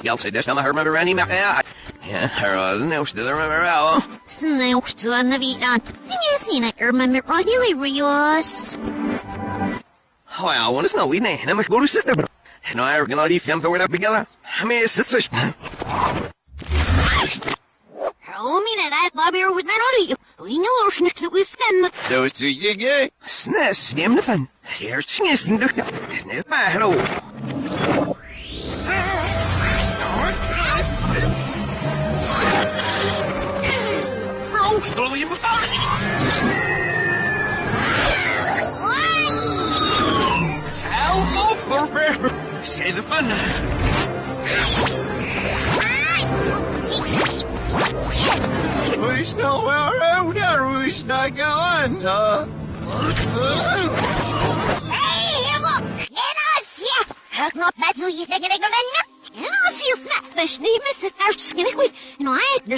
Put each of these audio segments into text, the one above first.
jag säger det stämmer med Randy Mech. Ja, här var det nog det med väl. Snäll så när vi är. Ingenting är med Radios. Ja, jag wanna know we nej, när man går ut där. Nu är det nog 15 år där together. Men sitter så. Mina that Bobby with that audio. We know snacks that we stem. Those two you snäs stämmer fan. Det är snäsning du. Snäs bara hello. Slowly about it. Say the fun. We still are there. We not going. Hey, look! En Asia! Hör nog på att du tänker dig vänner. En Asia fnattfärs ni med sitt ärtskinnig. En Asia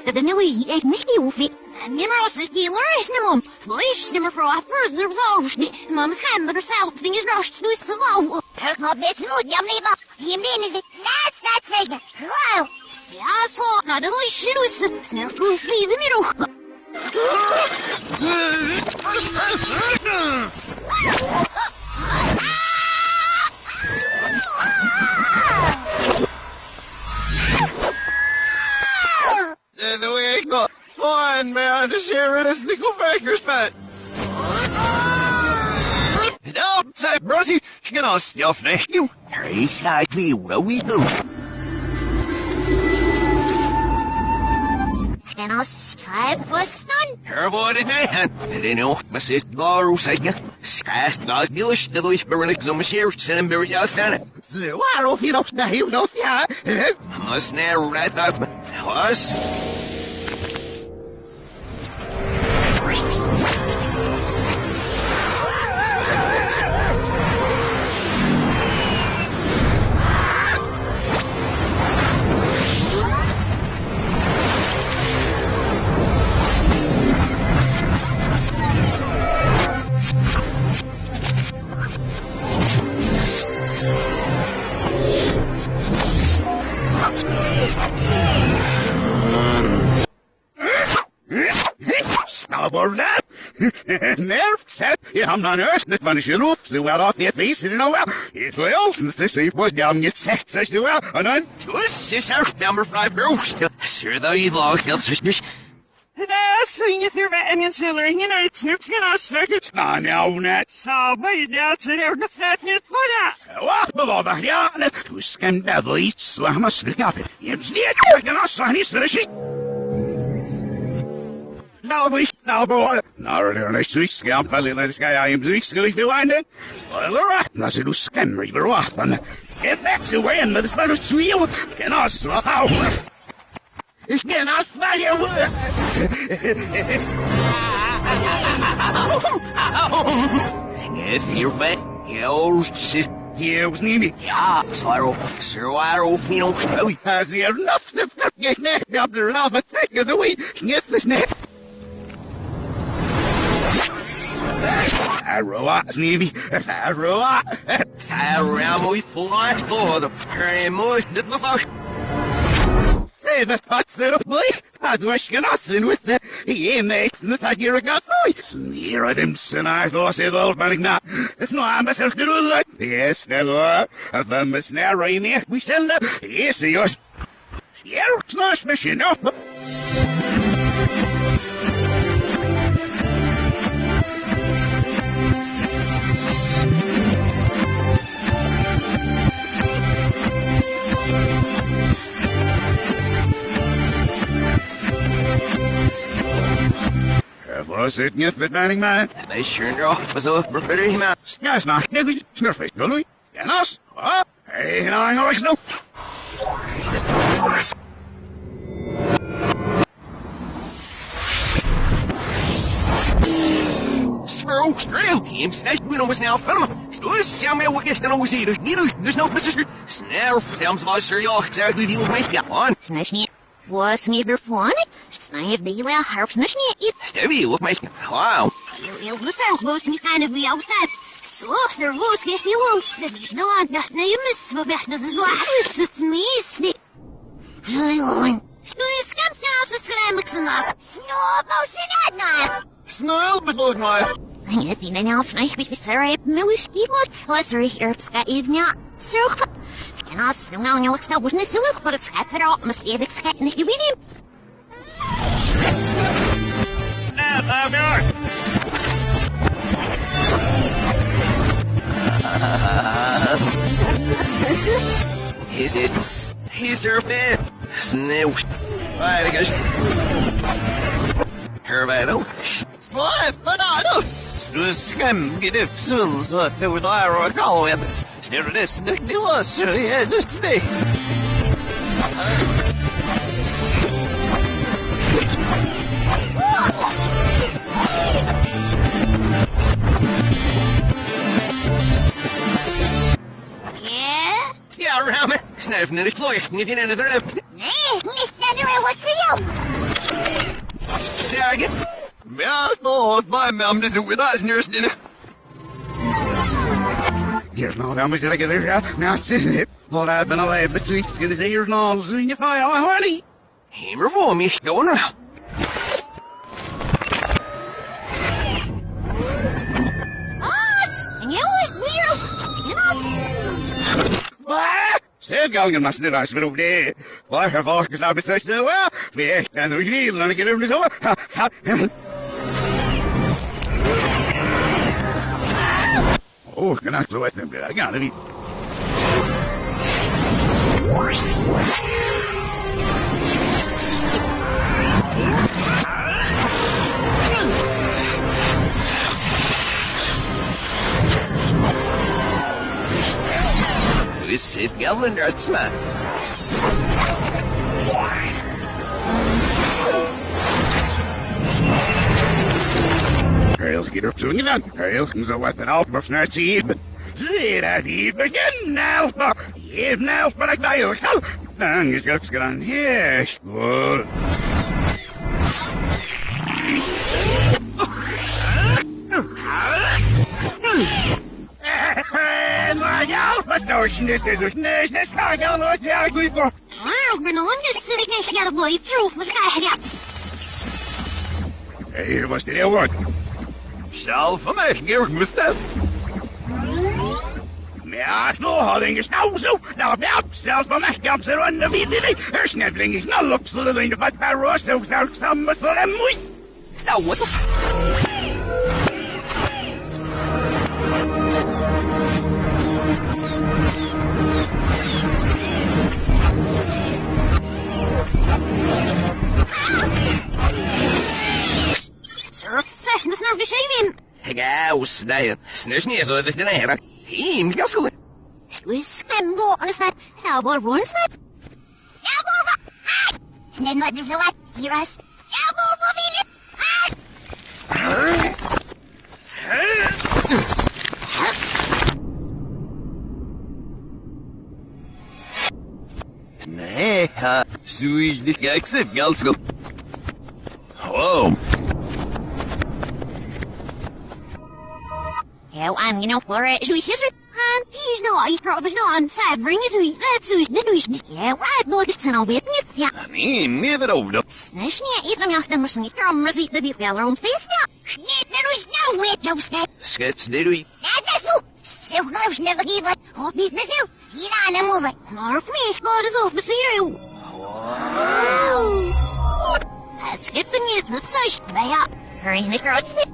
det den är ett mycket ofint. Nimmer is dealer is nimmer. Fleisch nimmer för offers there's already. Mom's hand but herself thing is rushed to so low. Hör nog på att du jamni ba. Him det. That's it. Wow. Ja, så när det är shit snäll liv i då. The way I got fun, man, to share this Nickelbacker's bet. Don't say, Brosy, you can all still finish you. Exactly what we do. En Asia för stan. Här var det här. Det är nog, men sist var osäker. Skast nas dilish, det lås berlik som share sen berg jag fan. Så var det fint där ju då ja. Måste ner rätt upp. Was Snowboard nerf set. I'm not nurse. Van is roof. So well off the face. You know well. It's well since this safe was down. Get set. Such do well. And then. This is our number 5 bros. Sure though you lost. That's Sing it through and considering, it's Snoop's gonna circuit. I know that. So, but that's it, that's not it for that. What? Below yeah. To scan devil eats. So I must look up it. It's near. I can also his finish. Now, boy. Now, next week, scam, Pally, let us guy, I am Zeek, Skilly, find it. Well, all right. Now, so do scam, river up, and get back to where, and the better sweel, can also, how? Ich can also, Yes, you're back. Yours, sis. Here was Nimi. Ja, Sir, Fino, Stowy. Has he enough to get neck up the lava thick of the week? Get this neck. Arrow, Nimi. Arrow, we fly, Lord. Very moist, did the fuck. Say the thoughts that of boy. I was wishing us in with the he makes the tiger a got so near them sin eyes lost it all panic now. It's no I'm myself to do like yes, hello. Of them is narrow in here. We send up. Yes, yours. Yeah, it's nice mission. Was it niet met mijn man? Nee, sure no. Was ook beter him out. Ja, is nog niet snurfig, jullie. Ja, nas. Wat? Hey, nou, ik hoor ik Spro, straight. Him snatch we was now film. Dus ja, maar wat is dan over hier? Dus no Mr. Snare films was sure y'all exactly deal with me. On. Smash niet. Was niet meer van? Snijf de hele harps niet. Stevie, look, mate. Wow. You listen, most me kind of the outside. Слов, нервозки, если лучше, да не надо, нас не юмс, побежно зазлахивается, смесни. Жильон. Что из кем снялся с Крэмаксона? Снова усилядная. Snel bedoeld maar. Нет, и на него фнайх быть висарай, милышки, вот, лазары, ирпска, и вня, срок. И нас, у него стал уже на силах, под скатфера, мастевик, скатных и видим. He's her bed. Sneeuw. Heiligers. Herwijl. Splijt, banano. Skem, gedip, zuls, wat de we daar ook al hebben. Sneeuw, dit die was, ja, dit snee. Yeah? Ja, ramen. Snuif naar de klooi, niet in de druk. Nee, niet naar wat ze jou. Zeg het. Ja, nog bij me om te zoeken, dat is nu sneeuw. Here's no how much did I get there? Now sit it. Well, I've been alive but 2 weeks. Gonna say here's no soon you fire, honey. Hammer for me, going around. Zeg gangen maar snel als we op de. Waar vervolgens nou beslist wel. Wie echt en hoe heel en ik heb hem zo. Oh, ik kan echt zo uit hem. Ik ga er niet. This is Governor Smith. Rails get up soon, then. Rails comes a weapon out of snatch even. See that he begin now. Even now, but I got you. Then he's got to get on here. Good. Wat nou is dus nee, net sta ik al nooit ja goed voor. Ik ben al in de zin ik ga blijven terug met ga. Hier was dit heel wat. Zelf van mij geef me stel. Ja, zo hadden je nou zo. Nou, zelfs van mij kan ze runnen wie die. Er snelling is nou op zullen in de wat bij roos zo samen zo en mooi. Nou wat. Succes, mas não deixei vir. Ja, snijden. Snusnie zo, dat is de nere. Hiem, gasselen. Squeeze, go, alles dat. Ja, boy, run snap. Ja, boy, hi. Snel wat er zo wat. Hier is. Ja, boy, wie het. Nee, zo is niet accept, gassel. Wow. Ja, I'm gonna for it. Zo is het. He's no, I probably no on side ring is we. That's who's the news. Yeah, right, Lord, it's no witness. Ja. Nee, meer dat over. Snishnie, even als de mercy, mercy, the dealer owns this. Ja. Nee, there is no way to step. Skets, did we? Dat is zo. Zo goes never give it. Hoop niet meer zo. Hier aan hem over. Maar voor mij, God is op de zero. Wow. Het skippen je, dat is ja. Hurry, the crowd snip.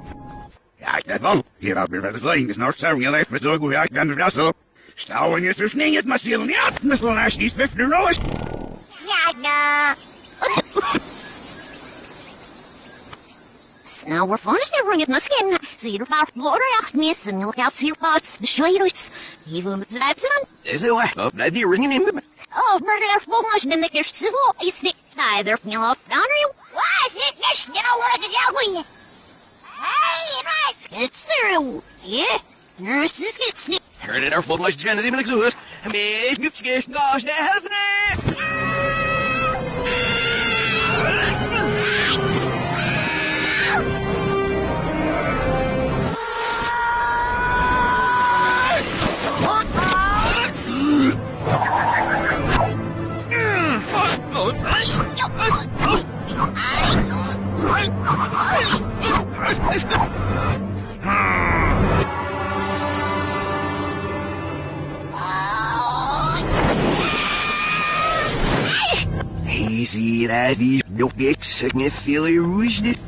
Ja, ik net wel. Hier had weer wel eens lijn. Is nog zo heel even zo goed. Ja, ik ben er zo. Stouwen is dus niet het massiel niet af. Misschien als je iets 50 roos. Snagga. Snel, we're fun to bring it in the skin. See the power blower out miss and look out see your pots, the shoulders. Even with the lights on. Is it what? Oh, that dear ringing in. Oh, murder our full motion in the gift civil. It's the either from your off down you. Why is it just now what is yelling? Hey, nice. It's through. Yeah. Nurse is getting. Heard it, our full motion is going to be like this. Make it sketch, gosh, the health. Easy, that is no big sickness, Philly, isn't it?